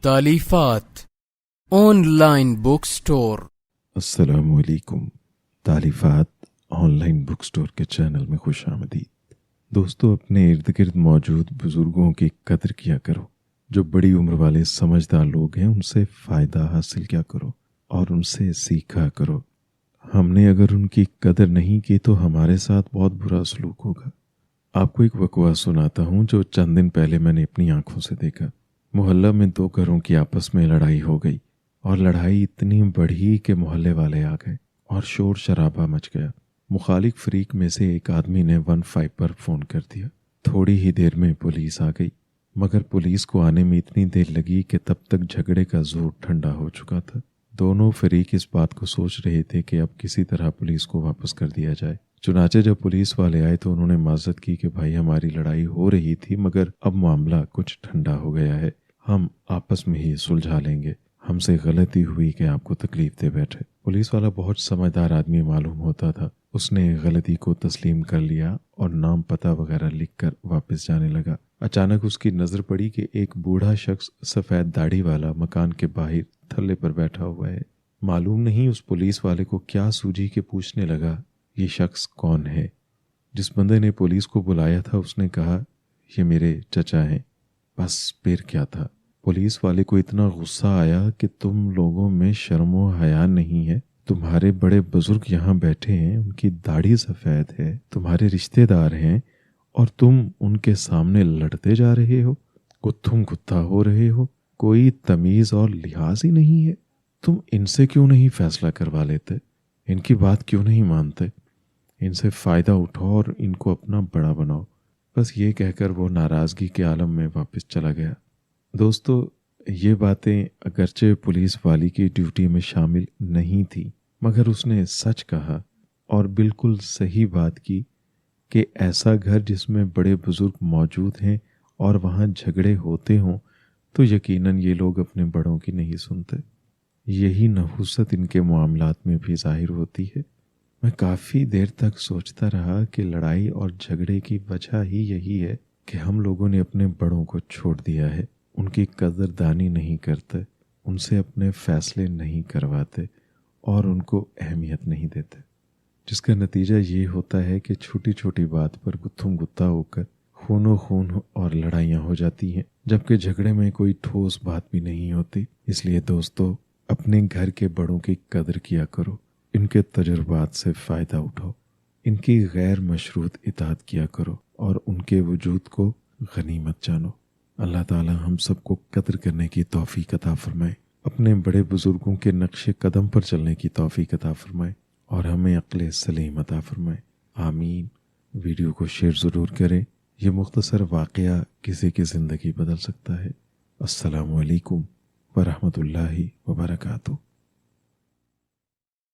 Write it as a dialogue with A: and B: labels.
A: तालीफात online book store.
B: अस्सलामु अलैकुम। तालीफात online book store के चैनल में खुश आमदीद। दोस्तों, अपने इर्द गिर्द मौजूद बुजुर्गों की कदर किया करो। जो बड़ी उम्र वाले समझदार लोग हैं उनसे फ़ायदा हासिल किया करो और उनसे सीखा करो। हमने अगर उनकी कदर नहीं की तो हमारे साथ बहुत बुरा सलूक होगा। आपको एक वकवा सुनाता हूँ जो चंद दिन पहले मैंने अपनी आंखों से देखा। मोहल्ला में दो घरों की आपस में लड़ाई हो गई और लड़ाई इतनी बढ़ी कि मोहल्ले वाले आ गए और शोर शराबा मच गया। मुखालिफ फरीक में से एक आदमी ने 15 पर फ़ोन कर दिया। थोड़ी ही देर में पुलिस आ गई, मगर पुलिस को आने में इतनी देर लगी कि तब तक झगड़े का जोर ठंडा हो चुका था। दोनों फरीक इस बात को सोच रहे थे कि अब किसी तरह पुलिस को वापस कर दिया जाए। चुनाचे जब पुलिस वाले आए तो उन्होंने माजरत की कि भाई, हमारी लड़ाई हो रही थी मगर अब मामला कुछ ठंडा हो गया है, हम आपस में ही सुलझा लेंगे। हमसे गलती हुई कि आपको तकलीफ दे बैठे। पुलिस वाला बहुत समझदार आदमी मालूम होता था। उसने गलती को तस्लीम कर लिया और नाम पता वगैरह लिखकर वापस जाने लगा। अचानक उसकी नज़र पड़ी कि एक बूढ़ा शख्स सफ़ेद दाढ़ी वाला मकान के बाहर थल्ले पर बैठा हुआ है। मालूम नहीं उस पुलिस वाले को क्या सूझी कि पूछने लगा, ये शख्स कौन है? जिस बंदे ने पुलिस को बुलाया था उसने कहा, ये मेरे चचा हैं। बस फिर क्या था। पुलिस वाले को इतना गुस्सा आया कि तुम लोगों में शर्म व हया नहीं है। तुम्हारे बड़े बुजुर्ग यहाँ बैठे हैं, उनकी दाढ़ी सफ़ेद है, तुम्हारे रिश्तेदार हैं और तुम उनके सामने लड़ते जा रहे हो, गुत्थुम गुत्था हो रहे हो। कोई तमीज़ और लिहाज ही नहीं है। तुम इनसे क्यों नहीं फैसला करवा लेते? इनकी बात क्यों नहीं मानते? इनसे फ़ायदा उठाओ और इनको अपना बड़ा बनाओ। बस ये कहकर वो नाराज़गी के आलम में वापस चला गया। दोस्तों, ये बातें अगरचे पुलिस वाली की ड्यूटी में शामिल नहीं थी, मगर उसने सच कहा और बिल्कुल सही बात की कि ऐसा घर जिसमें बड़े बुजुर्ग मौजूद हैं और वहाँ झगड़े होते हों तो यकीनन ये लोग अपने बड़ों की नहीं सुनते। यही नहुसत इनके मामलात में भी जाहिर होती है। मैं काफ़ी देर तक सोचता रहा कि लड़ाई और झगड़े की वजह ही यही है कि हम लोगों ने अपने बड़ों को छोड़ दिया है, उनकी कदरदानी नहीं करते, उनसे अपने फैसले नहीं करवाते और उनको अहमियत नहीं देते, जिसका नतीजा ये होता है कि छोटी छोटी बात पर गुत्थुम गुत्ता होकर खूनो खून और लड़ाइयाँ हो जाती हैं, जबकि झगड़े में कोई ठोस बात भी नहीं होती। इसलिए दोस्तों, अपने घर के बड़ों की कदर किया करो, इनके तजुर्बात से फ़ायदा उठाओ, इनकी गैर मशरूत इताअत किया करो और उनके वजूद को गनीमत जानो। अल्लाह ताला हम सबको कदर करने की तौफीक अता फरमाए, अपने बड़े बुजुर्गों के नक्शे कदम पर चलने की तौफीक अता फरमाए और हमें अक्ल सलीम अता फरमाए। आमीन। वीडियो को शेयर ज़रूर करें। ये मुख्तसर वाक़या किसी की ज़िंदगी बदल सकता है। अस्सलामु अलैकुम व रहमतुल्लाहि व बरकातुहू।